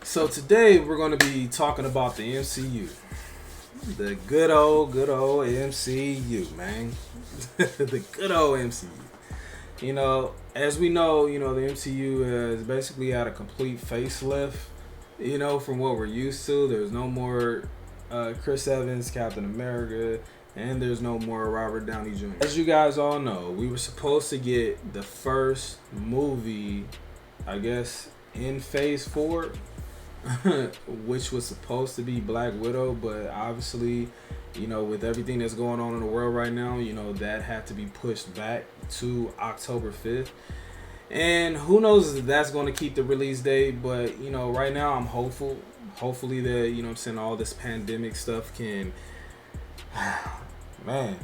So today we're going to be talking about the MCU, the good old MCU, man. The good old MCU. As we know, the MCU has basically had a complete facelift. From what we're used to. There's no more Chris Evans, Captain America, and there's no more Robert Downey Jr. As you guys all know, we were supposed to get the first movie, I guess, in Phase 4, which was supposed to be Black Widow, but obviously, with everything that's going on in the world right now, that had to be pushed back to October 5th. And who knows if that's going to keep the release date, but, right now I'm hopeful. Hopefully that, all this pandemic stuff can, man,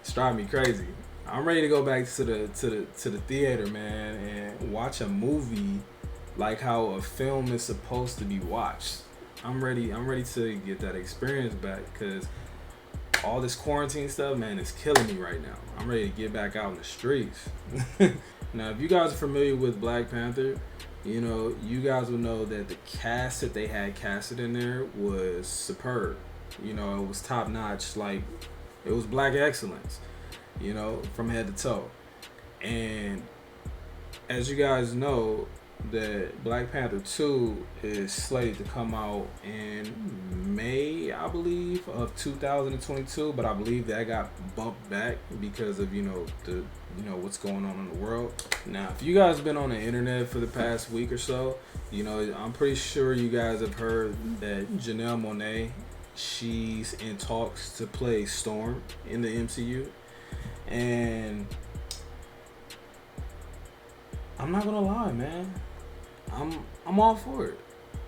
it's driving me crazy. I'm ready to go back to the theater, man, and watch a movie like how a film is supposed to be watched. I'm ready to get that experience back, because all this quarantine stuff, man, is killing me right now. I'm ready to get back out in the streets. Now, if you guys are familiar with Black Panther, you guys will know that the cast that they had casted in there was superb. It was top notch. Like, it was black excellence, from head to toe. And as you guys know, that Black Panther 2 is slated to come out in May, I believe, of 2022, but I believe that got bumped back because of what's going on in the world. Now, if you guys have been on the internet for the past week or so, I'm pretty sure you guys have heard that Janelle Monae, she's in talks to play Storm in the MCU. And I'm not gonna lie, man, I'm all for it.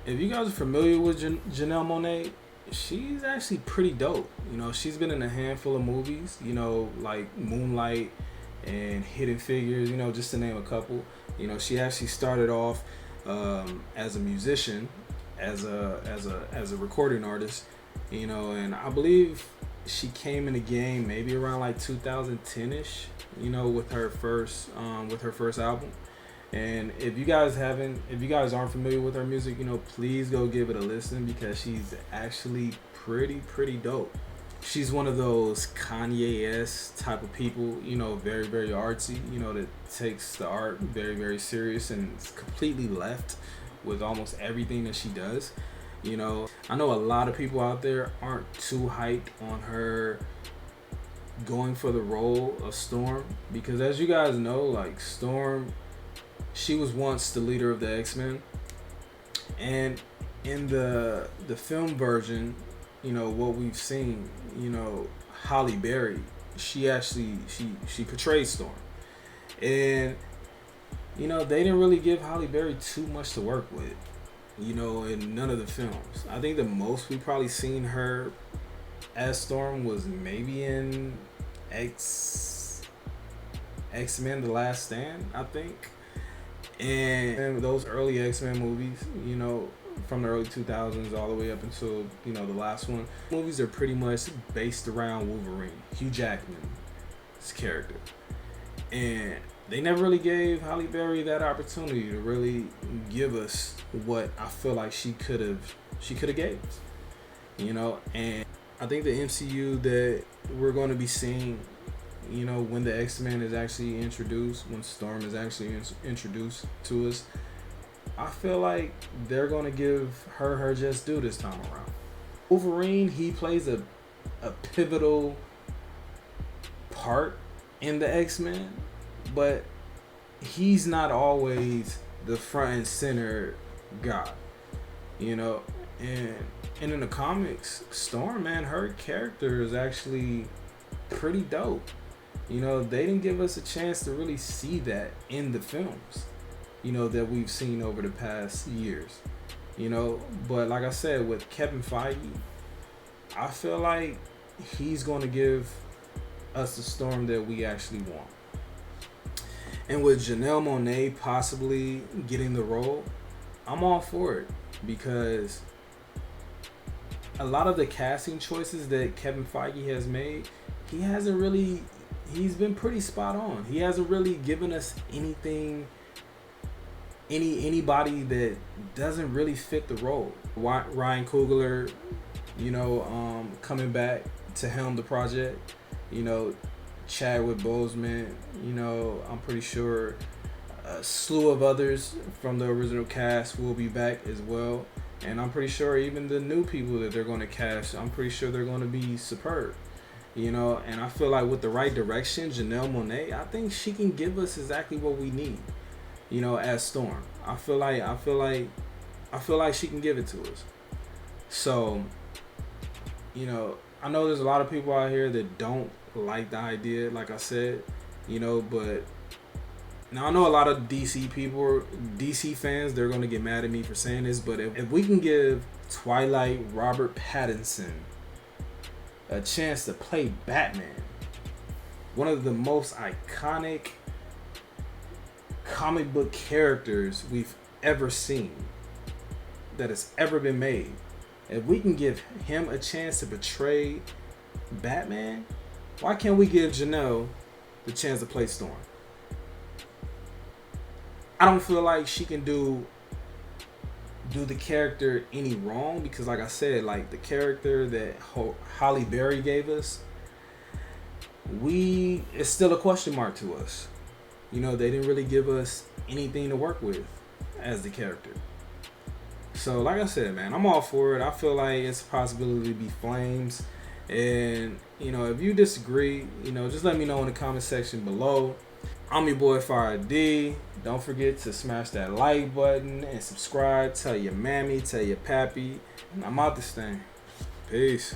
If you guys are familiar with Janelle Monae, she's actually pretty dope. She's been in a handful of movies, like Moonlight and Hidden Figures, just to name a couple. She actually started off as a musician, as a recording artist, and I believe she came in the game maybe around like 2010ish, with her first album. And if you guys aren't familiar with her music, please go give it a listen, because she's actually pretty dope. She's one of those Kanye-esque type of people, very, very artsy, that takes the art very, very serious and is completely left with almost everything that she does. I know a lot of people out there aren't too hyped on her going for the role of Storm, because as you guys know, like, Storm, she was once the leader of the X-Men, and in the film version, what we've seen, Halle Berry, she portrayed Storm, and they didn't really give Halle Berry too much to work with, in none of the films. I think the most we probably seen her as Storm was maybe in X-Men: The Last Stand, I think. And those early X-Men movies, from the early 2000s all the way up until, the last one, movies are pretty much based around Wolverine, Hugh Jackman's character. And they never really gave Halle Berry that opportunity to really give us what I feel like she could have gave us. And I think the MCU that we're going to be seeing, when the X-Men is actually introduced, when Storm is actually introduced to us, I feel like they're going to give her just due this time around. Wolverine, he plays a pivotal part in the X-Men, but he's not always the front and center guy, and in the comics, Storm, man, her character is actually pretty dope. They didn't give us a chance to really see that in the films, that we've seen over the past years, But like I said, with Kevin Feige, I feel like he's going to give us the Storm that we actually want. And with Janelle Monae possibly getting the role, I'm all for it, because a lot of the casting choices that Kevin Feige has made, he's been pretty spot on. He hasn't really given us anything anybody that doesn't really fit the role. Ryan Coogler, coming back to helm the project. Chadwick Boseman. I'm pretty sure a slew of others from the original cast will be back as well. And I'm pretty sure even the new people that they're going to cast, I'm pretty sure they're going to be superb. And I feel like with the right direction, Janelle Monae, I think she can give us exactly what we need. As Storm. I feel like she can give it to us. So, I know there's a lot of people out here that don't like the idea, like I said, but now I know a lot of DC fans, they're going to get mad at me for saying this, but if we can give Twilight Robert Pattinson a chance to play Batman, one of the most iconic comic book characters we've ever seen, that has ever been made, if we can give him a chance to portray Batman, why can't we give Janelle the chance to play Storm? I don't feel like she can do the character any wrong, because like I said, like the character that Halle Berry gave us, it's still a question mark to us. They didn't really give us anything to work with as the character. So like I said, man, I'm all for it. I feel like it's a possibility to be Flames. And, if you disagree, just let me know in the comment section below. I'm your boy Fire D. Don't forget to smash that like button and subscribe. Tell your mammy, tell your pappy. I'm out this thing. Peace.